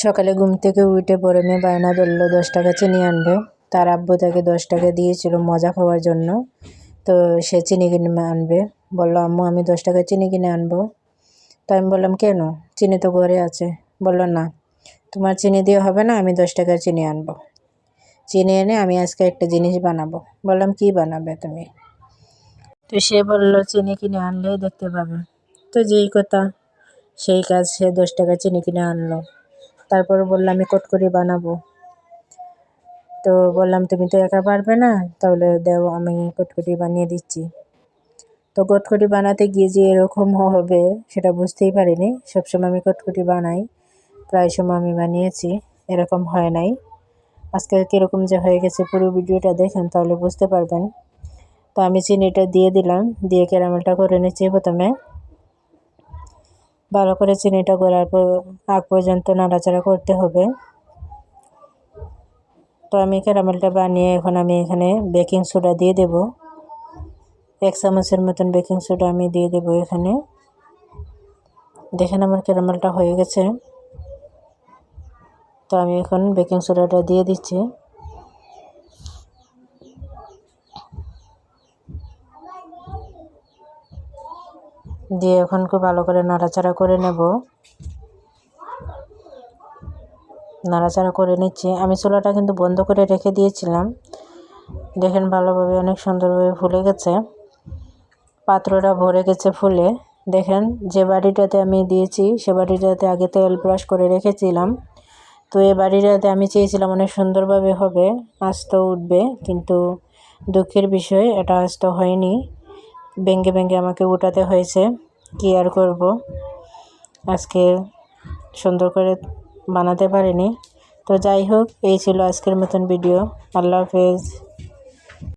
সকালে ঘুম থেকে উঠে বড় মেয়ে বায়না ধরলো 10 টাকা চিনি আনবে। তার আব্বু তাকে 10 টাকা দিয়েছিল মজা খাওয়ার জন্য। তো সে চিনি কিনে আনবে। বলল, আম্মু আমি 10 টাকা চিনি কিনে আনবো। তো আমি বললাম, কেন? চিনি তো ঘরে আছে। বলল, না, তোমার চিনি দিয়ে হবে না, আমি 10 টাকার চিনি আনবো। চিনি এনে আমি আজকে একটা জিনিস বানাবো। বললাম, কি বানাবে তুমি? তো সে বলল, চিনি কিনে আনলে দেখতে পাবে। তো যেই কথা সেই কাজ, সে 10 টাকা চিনি কিনে আনলো। তারপর বললাম, আমি কটকরি বানাবো। তো বললাম, তুমি তো একা পারবে না, তাহলে দেও, আমি কটকটি বানিয়ে দিচ্ছি। তো কটকটি বানাতে গিয়ে যে এরকম হবে সেটা বুঝতেই পারিনি। সবসময় আমি কটকটি বানাই, প্রায় সময় আমি বানিয়েছি, এরকম হয় নাই। আজকে কীরকম যে হয়ে গেছে পুরো ভিডিওটা দেখেন তাহলে বুঝতে পারবেন। তো আমি চিনিটা দিয়ে দিলাম, দিয়ে ক্যারামেলটা করে নিচ্ছি। প্রথমে ভালো করে চিনিটা গলার আগ পর্যন্ত নাড়াচাড়া করতে হবে। তো আমি ক্যারামেলটা বানিয়ে এখন আমি এখানে বেকিং সোডা দিয়ে দেব। 1 চামচের মতন বেকিং সোডা আমি দিয়ে দেব এখানে। দেখেন আমার ক্যারামেলটা হয়ে গেছে। তো আমি এখন বেকিং সোডাটা দিয়ে দিচ্ছি। দিয়ে এখন খুব ভালো করে নাড়াচাড়া করে নেব। নাড়াচাড়া করে নিচ্ছি। আমি চুলাটা কিন্তু বন্ধ করে রেখে দিয়েছিলাম। দেখেন ভালোভাবে অনেক সুন্দরভাবে ফুলে গেছে, পাত্রটা ভরে গেছে ফুলে। দেখেন যে বাটিটাতে আমি দিয়েছি সে বাটিটাতে আগে তেল ব্রাশ করে রেখেছিলাম। তো এই বাটিটাতে আমি চেয়েছিলাম অনেক সুন্দরভাবে হবে, আস্ত উঠবে, কিন্তু দুঃখের বিষয় এটা আস্ত হয়নি। ভেঙে ভেঙে আমাকে উঠাতে হয়েছে। কি আর করব, আজকে সুন্দর করে বানাতে পারিনি। তো যাই হোক, এই ছিল আজকের মতন ভিডিও। আল্লাহ হাফেজ।